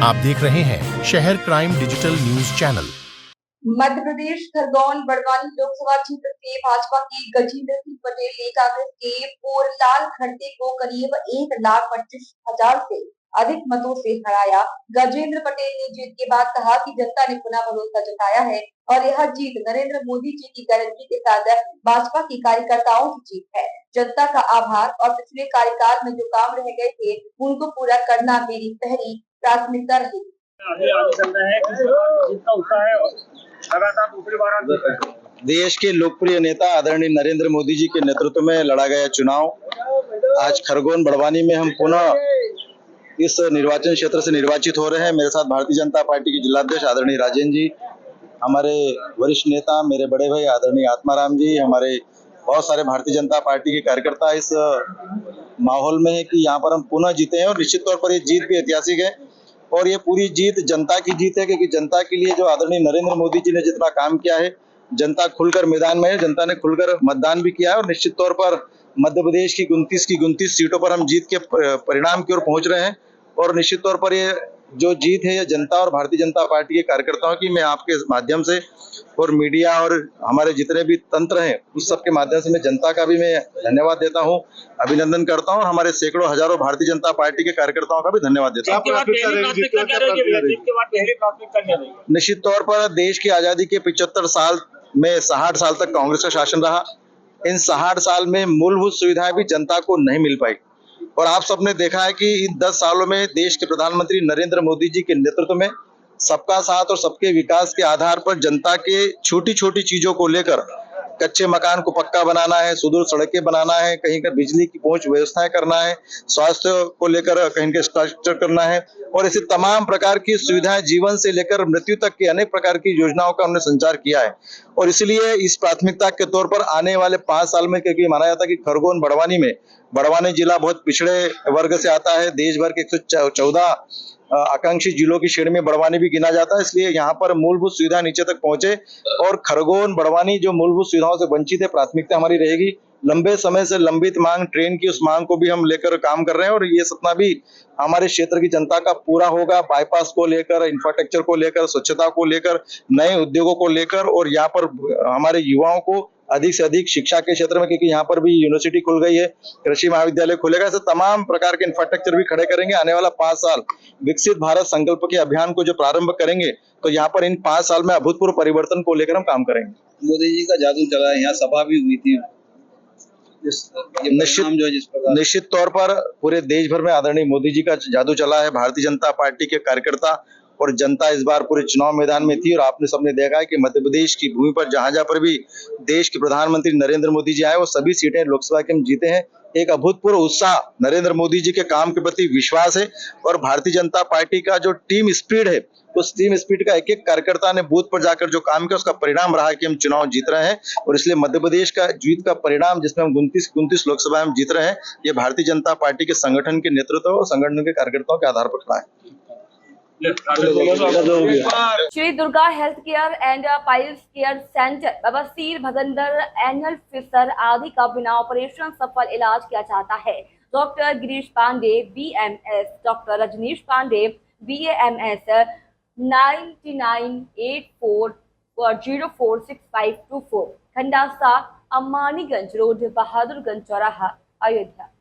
आप देख रहे हैं शहर crime digital news channel. Madhya Pradesh Khargone Barwani Lok Sabha क्षेत्र से भाजपा के गजेंद्र सिंह पटेल ने कांग्रेस के पोरलाल खड़से को करीब 1,25,000 से अधिक मतों से हराया। गजेंद्र पटेल ने जीत के बाद कहा कि जनता ने पुनः भरोसा जताया है और यह जीत नरेंद्र मोदी जी की गारंटी के साथ भाजपा के कार्यकर्ताओं की जीत है। जनता का आभार और पिछले कार्यकाल में जो काम रह गए थे उनको पूरा करना मेरी पहली प्राथमिकता रही। देश के लोकप्रिय नेता आदरणीय नरेंद्र मोदी जी के नेतृत्व में लड़ा गया चुनाव आज खरगोन बड़वानी में हम पुनः इस निर्वाचन क्षेत्र से निर्वाचित हो रहे हैं। मेरे साथ भारतीय जनता पार्टी के जिलाध्यक्ष आदरणीय राजेंद्र जी, हमारे वरिष्ठ नेता मेरे बड़े भाई आदरणीय आत्माराम जी, हमारे बहुत सारे भारतीय जनता पार्टी के कार्यकर्ता इस माहौल में है कि यहाँ पर हम पुनः जीते हैं और निश्चित तौर पर ये जीत भी ऐतिहासिक है और ये पूरी जीत जनता की जीत है, क्योंकि जनता के लिए जो आदरणीय नरेंद्र मोदी जी ने जितना काम किया है, जनता खुलकर मैदान में है, जनता ने खुलकर मतदान भी किया है और निश्चित तौर पर मध्य प्रदेश की 29 सीटों पर हम जीत के परिणाम की ओर पहुंच रहे हैं और निश्चित तौर पर ये जो जीत है ये जनता और भारतीय जनता पार्टी के कार्यकर्ताओं की, मैं आपके माध्यम से और मीडिया और हमारे जितने भी तंत्र हैं उस सब के माध्यम से मैं जनता का भी मैं धन्यवाद देता हूँ, अभिनंदन करता हूँ और हमारे सैकड़ों हजारों भारतीय जनता पार्टी के कार्यकर्ताओं का भी धन्यवाद देता हूँ। निश्चित तौर पर देश की आजादी के 75 साल में 60 साल तक कांग्रेस का शासन रहा। इन 60 साल में मूलभूत सुविधाएं भी जनता को नहीं मिल पाई और आप सबने देखा है कि इन 10 सालों में देश के प्रधानमंत्री नरेंद्र मोदी जी के नेतृत्व में सबका साथ और सबके विकास के आधार पर जनता के छोटी छोटी चीजों को लेकर, कच्चे मकान को पक्का बनाना है, सुदूर सड़कें बनाना है, कहीं का बिजली की पहुंच व्यवस्थाएं करना है, स्वास्थ्य को लेकर कहीं के स्ट्रक्चर करना है और ऐसे तमाम प्रकार की सुविधाएं जीवन से लेकर मृत्यु तक की अनेक प्रकार की योजनाओं का हमने संचार किया है। और इसलिए इस प्राथमिकता के तौर पर आने वाले 5 साल में, क्योंकि माना जाता है कि खरगोन बड़वानी जिला बहुत पिछड़े वर्ग से आता है, देश भर के 114 आकांक्षी जिलों की श्रेणी में बड़वानी भी गिना जाता है, इसलिए यहाँ पर मूलभूत सुविधा नीचे तक पहुंचे और खरगोन बड़वानी जो मूलभूत सुविधाओं से वंचित है, प्राथमिकता हमारी रहेगी। लंबे समय से लंबित मांग ट्रेन की, उस मांग को भी हम लेकर काम कर रहे हैं और ये सपना भी हमारे क्षेत्र की जनता का पूरा होगा। बाईपास को लेकर, इंफ्रास्ट्रक्चर को लेकर, स्वच्छता को लेकर, नए उद्योगों को लेकर और यहाँ पर हमारे युवाओं को अधिक से अधिक शिक्षा के क्षेत्र में, क्योंकि यहाँ पर भी यूनिवर्सिटी खुल गई है, कृषि महाविद्यालय खुलेगा, ऐसे तमाम प्रकार के इंफ्रास्ट्रक्चर भी खड़े करेंगे। आने वाला 5 साल विकसित भारत संकल्प के अभियान को जो प्रारंभ करेंगे तो यहाँ पर इन 5 साल में अभूतपूर्व परिवर्तन को लेकर हम काम करेंगे। मोदी जी का जादू चला है, यहाँ सभा भी हुई थी। निश्चित तौर पर पूरे देश भर में आदरणीय मोदी जी का जादू चला है। भारतीय जनता पार्टी के कार्यकर्ता और जनता इस बार पूरे चुनाव मैदान में थी और आपने सबने देखा है कि मध्य प्रदेश की भूमि पर जहां पर भी देश के प्रधानमंत्री नरेंद्र मोदी जी आए वो सभी सीटें लोकसभा के हम जीते हैं। एक अभूतपूर्व उत्साह, नरेंद्र मोदी जी के काम के प्रति विश्वास है और भारतीय जनता पार्टी का जो टीम स्पिरिट है, उस टीम स्पिरिट का एक एक कार्यकर्ता ने बूथ पर जाकर जो काम किया उसका परिणाम रहा कि हम चुनाव जीत रहे हैं और इसलिए मध्य प्रदेश का जीत का परिणाम जिसमें हम 29 लोकसभा में जीत रहे हैं, ये भारतीय जनता पार्टी के संगठन के नेतृत्व और संगठन के कार्यकर्ताओं के आधार पर है। Shri Durga health care and piles care centre बवासीर, भगंदर, एनल फिशर आदि का बिना ऑपरेशन सफल इलाज किया जाता है। Doctor Girish Pandey BMS, doctor Rajneesh Pandey BAMS 9984046524, Khandasa, Ammaniganj road, Bahadurganj चौराहा, अयोध्या।